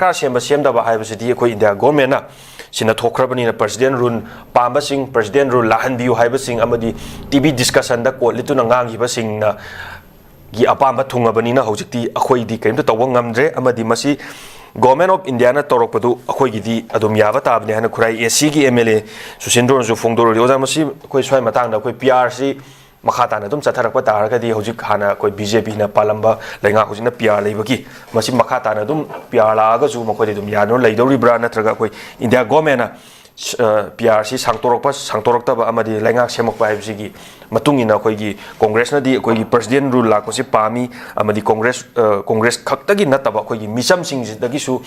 Sarkar Semdaba Hibasidi, India Gomena, Sinato President Run, Pambasing, President Run, Lahanbiu Hibasing, Amadi, TV discussion the quote Litunang Hibasing Gi Apamba Tungabanina, Hojiti, Akoidi came to Tawangamdre, Amadi Masi. Government of India na torokpadu akhoi gidi adum yaba tabne hana khurai SC gi MLA Susindron su phongdor yoda masi koi swai matang na koi PR si makha na dum chatharak pa tar gadi hojik hana koi BJP na palamba lenga hojina PR leibaki masi makha na dum PR la ga su makoi dum yano leidori bra na traga koi India government na PR si sangtorokta ba amadi lenga semak pa habsi gi matungina koi gi Congress na di koi gi president rule la ko si pami amadi Congress khakta gi nataba koi gi misam sing dagi su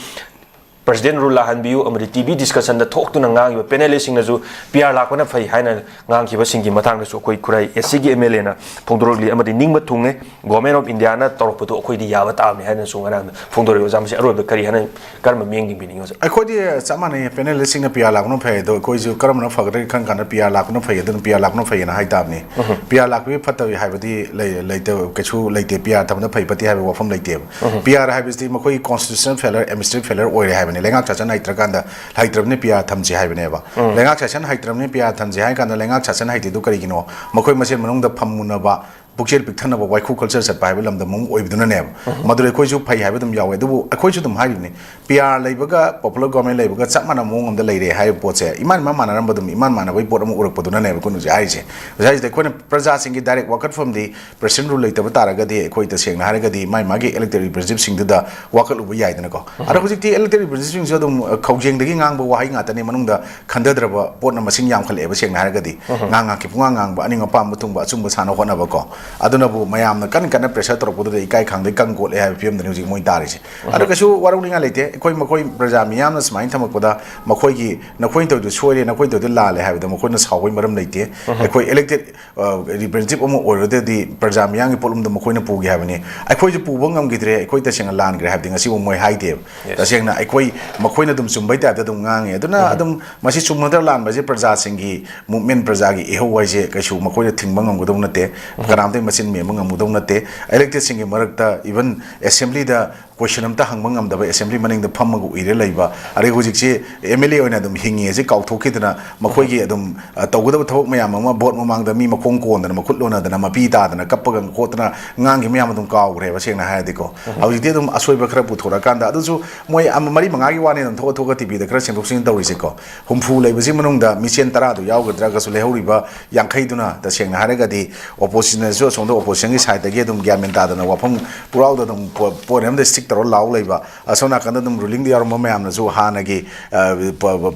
President rule la hanbiu amadi TV discussion da thok tu na ngang ba panel sing na ju PR la ko na phai haina ngang ki ba sing gi matang na su koi kurai SC gi MLA na phongdorli amadi ningba thunge government of India na torokpatu koi di yaba ta me haina su ngana phongdorli jam se aro ba kari hana karma meng bi ningo akoi di samane panel sing na PR la ko no phai do koi ju karam na phagre khang kan PR la ko no phai do PR la ko no phai na hai tab ni PR la ko bi phatawi hai badi lai te kechu lai te PR tam na phai pati hai wa pham lai te PR hai badi makoi constitutional failure administrative failure oi hai Lengak Chasan Haitraganda, Haitrabni Pia Tamsi Haveneva. Lengak Chasan Haitrabni Pia Tamsi Haikanda, Lengak Chasan Haiti Dukarino, Mokoi Masin Manung the Pamunaba, Bukshel Pitan of Waiku culture at Bible and the Mung with the name. Mother Koju Pay Havidum Yawe, a Kojutum Haini, PR Laboga, Popular Government Laboga, Sapman among the lady High Porte, Iman Mamma number them, Iman Mana, we bought them or put on name, Kunuzi Aise. Besides, the Queen Prasasing direct walk from the President Rule later, Taragadi, Equator saying Haragadi, my Maggie elected representing to the Walker Ubi Yadanago. I was the elected representing Kojing the Gingang, Wahing at the name of the Kandadraba, Port Namasin Yankal, ever saying Haragadi, Nanga Kipungang, Banning a Pamutumba, Sumbasano Honavako. Adunabu, Mayam, the Kanaka pressure to put the Kai Kang, the Kango, have film the music Moitarish. Adakasu, what only later, Koi Makoi Brazamianas, Mind Tamakoda, Makoigi, Naquinto to Sway, Naquinto de Lale, have the Makonas Howie Maram Late, a quite elected representative or the Brazamian Polum the Makoina Pugi Havani. I quite a Pubungam Gitre, quite a single land grabbing a civil more high tape. The Sena, I quite Makoina dum Sumbaita, the Dungang, Duna Adam, Masisu Motherland, Bazi Prazasingi, Mumin Prazagi, Ehowaje, Kashu, Makoina Timbangam Gudonate, Karamte Masin me among Mudonate, elected singing Marakta, even assembly the question of the Hangmangam, the assembly manning the Pamago Irelaiba, Arehuji, Emily on Adam Hingi, as a cow tokitana, Makogi Adam, Toguda Tok Mayama, bought among the Mima Konko and the Makulona, the Namapita, and a Kapagan Kotana, Nang Miamadum Cow, Ravashing Hadiko. I was did them as well Kraputura Kanda, also Moy Amari Mangawan and Toka TV, the Christian Boxing Dorisico, whom full Levizimanum, the Mission Tarado, Yaga Dragas Lehoriba, Yankaiduna, the Shang Haragadi, opposition as well, on the opposition side, the Gedum Gamentad and a Wapum, Puraldum, for them the stick or Lao Leva, as on a Canadum ruling the Armamam, Zohanagi,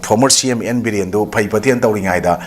former CM NBD and do Paipati and Towing Ida,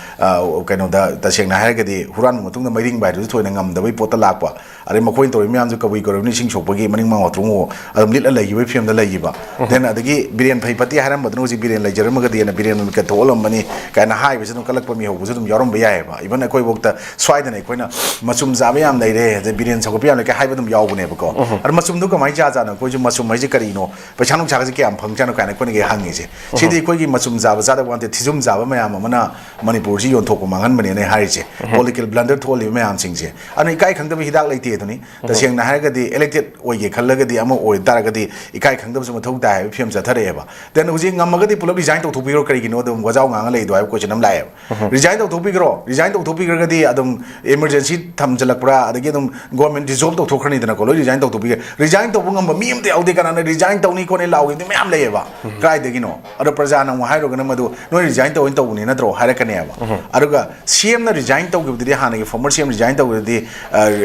kind of the Shang Haragadi, Huran Mutung the meeting by the Twinangam, the way Potalapa, Arimaquin to Mianzuka, we got a finishing shop again, Manning or Trumo, a little lay with him the Layiba. Then at the gate, Bidian Paipati Haram, but no Bidian like Jeremagadi and a Bidian Catola money, kind of high, with no collect for me, who was in Yoram Bayaba, even a Koi book the Swiden Equina, Masum Zaviam, they the Bidian Sokopian, like a high with them Yawnebako. And Masum Duka, my Jazan, Koji Masum Majicarino, but Chanu Chazaki and Pangano can equally hang is. She did Kogi Masum Zavazada wanted Tizum Zavamana, Manipuri on Tokoman, and Harice, political blunder told you, Mayam sings here. And a guy can do Hidak like Tony, the Shang Nahaga, the elected or Kalaga, the Amo or Daragadi, Ikai Kangdom Toga, Piums at Tareva. Then using Amagadi Pulo resigned to Biro Karino, was out Angale, do I question them live. Resigned to Bigro, resigned to Bigadi, Adam, emergency Tamjalakra, the Gedum government dissolved to Tokani, the Nacolo, resigned to be resigned to Bungam, Mim, the Audican, and resigned to Nicole Lau, the Mam Leva, cried the Gino, other Prazana, Hydroganamadu, no resigned to Intonatro, Harakaneva. Aruga, CM resigned to the Hani, former CM resigned to the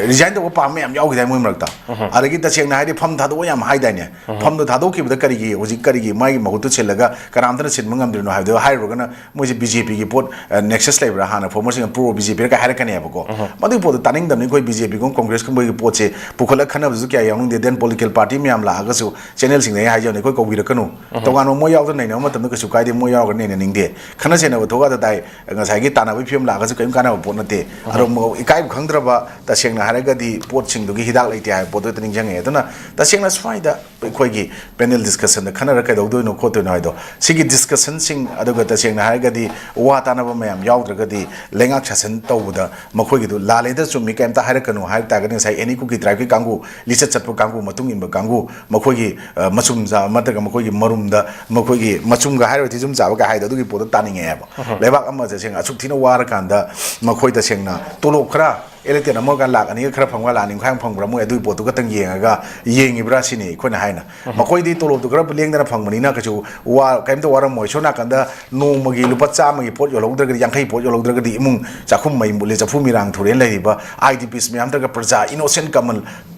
resigned to Pamam Yogam Murta. Aragita saying, I pump Tadoyam Haidania, pump the Tadoki with the Karigi, was it Karigi, my Mahutu Chilaga, Karantana Sidmungam, do not have the Hyrogana, Muzi BJP put Nexus Labor Hana, promoting a pro BJP Harakaneva. But they put the Tanning the Nico BJP Congress Kumbo Poche, Pukola Kana Zuka, young the then political party Miam Lagasu, channels in the Hajaniko with a canoe. Togano Moya, the name of the Nukusukai, Moya in India. Kanasena with Toga that I, as I get Tana with him Lagasu, Kana Ponate, Aromo, Ikai Kandraba, the Shang Haragadi, पोटसिंदुगी हिदाक लेते हाय पोतो तनिंग जंगे अदुना तसेंगना स्वाइदा अखोइगी panel discussion the खनर कदौदोइनो खोतोइनो हायदो सिगी discussion सिंग अदुगा तसेंगना हायगदी वा तानाबा मयाम यावद्रगदी लेंगाक शासन तौबदा मखोइगिदु लालेदा चुम्मी कैमता हायरकनु हाय तागनि साइ any cookie tribe की कांगु लिसत चटपो कांगु मतुंग इनबा कांगु मखोइगी मचुमजा मतगा मखोइगी मरुमदा मखोइगी मचुमगा हायरति जुम जाबा का हायदा दुगी पोतो तानिंगे हायबा लेबाक अमा तसेंगा असुक्थिना वारकांदा मखोइ तसेंगना तोलोब खरा एलेक्टेड अमगा लाख अनि खरा फंगवा लानिंग खांग फंगब्रा मोय अदुई पोतु गतंग येंगा येंगिब्रा सिनि खोना हायना मखोइदि तोलोब दु खरा लेंगदना फंगमनिना कछु वा काइमतो वारम मोय सोना कंदा नोमगी लुपा चामगी पोट योलौद्रगदि यांखै पोट योलौद्रगदि इमुंग चाखुम मै मुले चफु मिरांग थुरेन लैबा आईडीपीस म्याम तक प्रजा इनोसेंट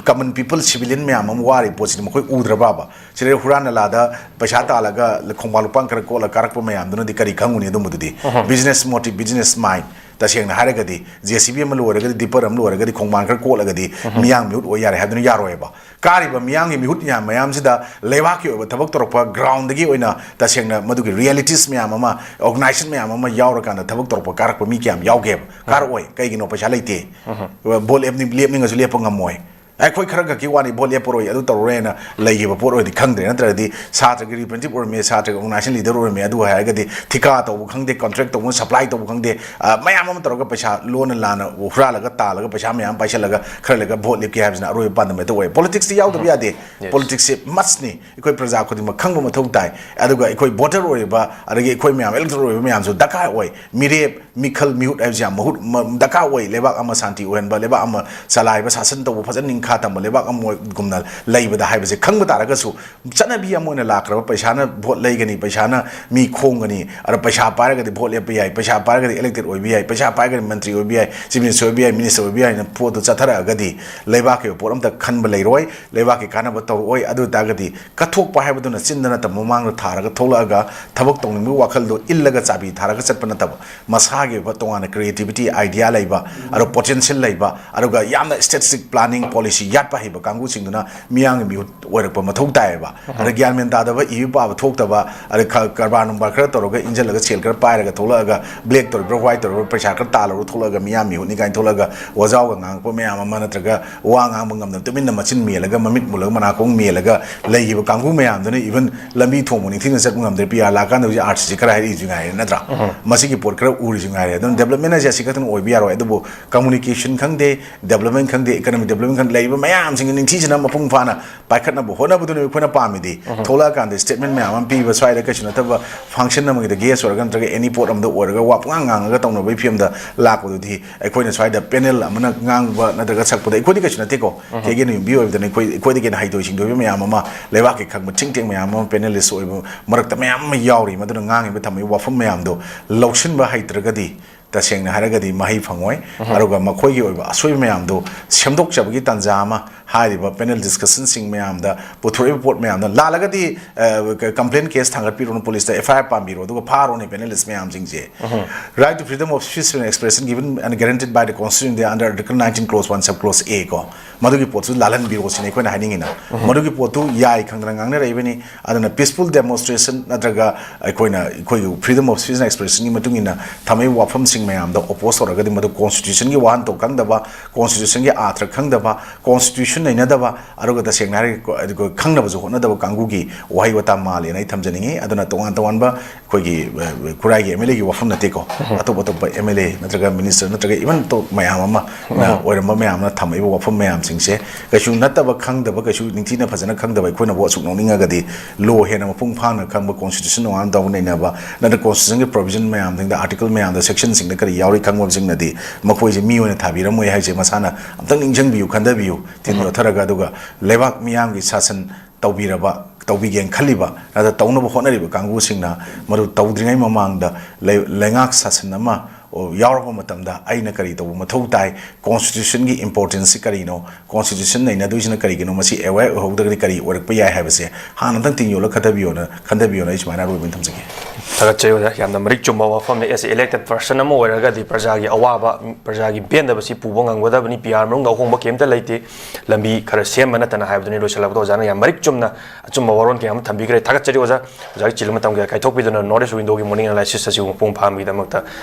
कमन पीपल सिविलियन म्याम अम वारि पोसिनि मखोइ उद्रबाबा सिरे हुराना लादा पैसा तालागा खोंबा लुपांग खरा कोला कारकप म्याम दुनदि करि खंगुनि दुमुदि बिजनेस मोटिव बिजनेस माइंड तसेंगना हारगदी जेसीबी अम लोरगदी दीपर अम लोरगदी खोंगमान खर कोलगदी मियांग म्यूट ओ यारे हादुन यारोयबा कारिबा मियांग म्यूट या मयाम सिदा लेवाकी ओबा थबक तोरपा ग्राउंड दगी ओइना तसेंगना मदुगी रियलिटीज म्याम अमा ऑर्गेनाइजेशन म्याम अमा यावरकाना थबक तोरपा कारक मी क्याम यावगे कार ओय कैगिनो पैसा लेते बोल एपनि लेपनिंग असु लेप ngam अखोई खरग की वानी बोल लेपरोय अदु तोरेना लैगिबा पोरोयदि खंगदे नत्रदि सात्रगी रिप्रेजेंटेटिव ओर मे सात्रगी ऑर्गेनाइजेशन लीडर ओर मे अदु हायगदि ठिका तौ खंगदे कॉन्ट्रैक्ट तौ सप्लाई तौ खंगदे मयाम अम तोरग पैसा लोन लाना हुरालगा तालगा पैसा मयाम पैसालगा खरलगा भोट लेपके हाबजना अरोय पादमे तो ओय पॉलिटिक्स यावदब यादे पॉलिटिक्स से मसनी अखोई प्रजा खुदिम खंगब मथौ ताई अदुगा अखोई वोटर ओरबा अदगी अखोई मयाम इलेक्टर ओरबा मयाम जो दका ओय मिरेप मिखल म्यूट हाबजा महुत दका ओय लेबा अम शांति ओहनबा लेबा अम सलाइबा शासन तौ फजन निंखा तम लेबा अम गुमना लैबदा हाइबसे खंगब तारगसु चनबी अमोना लाखरबा पैसाना भोट लैगनी पैसाना मी खोंगनी अर पैसा पारगदि भोट लेप याय पैसा पारगदि इलेक्टेड ओइबि याय पैसा पारगदि मंत्री ओइबि याय चीफ मिनिस्टर ओइबि याय मिनिस्टर ओइबि याय पोत चथरगदि लेबा के पोर अमता खनब लैरोय लेबा के कानब तौरोय अदु तागदि कथोक पाहाबदुना चिंदना तम मांग थारगा थोलागा थबक तौनिंग वाखलदो इल्लगा चाबी थारगा चटपना तब मसागे बतोंगाना क्रिएटिविटी आइडिया लैबा अर पोटेंशियल लैबा अरुगा यामना स्टैटिस्टिक प्लानिंग पॉलिसी यात पाहिबा कांगु सिंगना मियांग मी ओरकपा मथौ तायबा अर ग्यान मेन तादबा इयु पाब थोक्तबा अर कारबार नंबर खर तोरगा इंजलगा सेल खर पायरगा थोलागा ब्लैक तोर ब्रो व्हाइट तोर पैसा खर तालरो थोलागा मियाम मी निकाय थोलागा वजाव गांगपो म्याम अमा नत्रगा वा गांग मंगम तुमिन मचिन मेलगा ममित मुलगा मनाकोंग मेलगा लैगिबा कांगु म्याम दने इवन लंबी थोंमुनि थिन सत मंगम दे पिया लाकान दे आर्ट्स खर हारि जुगाय नत्रा मसिगी पोर खर उरि जुगाय दन डेवलपमेंट जे सिकतन ओइबि यारो adobo communication खंगदे development खंगदे economic development खंग लैबा मयाम सिंग निंथिजना मपुंग फाना पाइखतनबो होनबदुने खोना पामिदि थोला कांदे स्टेटमेंट म्याम पीबा स्वाइदा कछन तब फंक्शन नमगे गेस ओरगन तग एनी पोर्ट अमद ओरगा वापंगा गांगा तौनबे फियमदा लाकोदि अखोइना स्वाइदा पैनल अमना गांगबा नदगा सकपदा अखोदि कछन तेको केगेन युबि ओइबदने अखोदि गेन हाइदो सिंदो म्याम अमा लेबाके खंग चिंगटेंग म्याम अमा पैनलिस्ट ओइबो मरकता म्याम यावरि मदुना गांगिबा थमै वाफम म्यामदो लौसिनबा हाइत्रगदि तसेंगना हारगदि माही फंगोय अरुगा मखोइगी ओइबा असोय म्यामदो सेमदोकचबगी तंजामा हारिबा पैनल डिस्कशन सिंग म्यामदा पुथोरे रिपोर्ट म्यामदा लालगदि कंप्लेंट केस थांगत पिरोन पुलिस दा एफआईआर पामिरो दुगा फारोने पैनलिस्ट म्याम सिंगजे right to freedom of speech and expression given and guaranteed by the constitution under article 19 close 1 सब क्लोज ए को मदुगी पोतु लालन बिरो सिने कोना हाइनिंगिना मदुगी पोतु याय खंगना गांगने रैबनी अदना पीसफुल डेमोन्स्ट्रेशन नत्रगा अखोइना अखोइगु freedom of speech and expression गी मतुंगिना थमै वाफम सिंग म्याम दा ओपोज होरगदि मदु कॉन्स्टिट्यूशन गी वाहन तो खंगदबा कॉन्स्टिट्यूशन गी आथ्र खंगदबा कॉन्स्टिट्यूशन नैनदबा अरुगा तसेंगना खंगनबजु होनदबा कांगुगी वहाई वता माले नै थमजनिंगे अदना तोंगान तोंगानबा अखोइगी खुराइगी एमएलए गी वाफम नतेको अतोप अतोप एमएलए नत्रगा मिनिस्टर नत्रगा इवन तो मयाम अमा ना ओरम मयाम ना थमैबो वाफम मयाम सिंगसे कछु नतबा खंगदबा कछु निंथिना फजना खंगदबा अखोइना बो सुक नोनिंगागदि लो हेना मपुंग फाना खंगबा कॉन्स्टिट्यूशन वान दौ नैनबा नद कॉन्स्टिट्यूशन गी प्रोविजन मयाम द आर्टिकल मयाम द सेक्शन सिंग करी यावरि खंगबम सिंगनदि मखोइजे मी ओइना थाबिरमोय हाइजे मसाना अमतंग निंजंबियु खंदबियु तिन योथरगा दुगा लेबाक मियाम गी शासन तौबिरबा तौबिगेन खलिबा नदा तौनबो होनरिबा कांगु सिंगना मरु तौद्रिङै ममांगदा लेंगाक शासन अमा यावरबा मतमदा आइना करी तौ मथौ ताई कॉन्स्टिट्यूशन की इंपोर्टेंस करीनो कॉन्स्टिट्यूशन नैना दुइजना करीगिनो मसी अवेयर होदगरी करी ओरकप याय हाबसे हानतंग तिंयोला खदबियोना इस्माना robin थमसगे थगचयोदा यामना Marik Chumba वाफम S elected person um ओरगदि प्रजागी अवाबा प्रजागी बेंदबसी पुबो ngangwadabani PR mrung da hongba kemta leite lambi khara sem na tana haibduni losalabdo jana yam marik chumna achumba waron ke am thambigre thagachari oja jari chilma tamge kai thokbiduna notice window gi morning analysis asi pung phambi damakta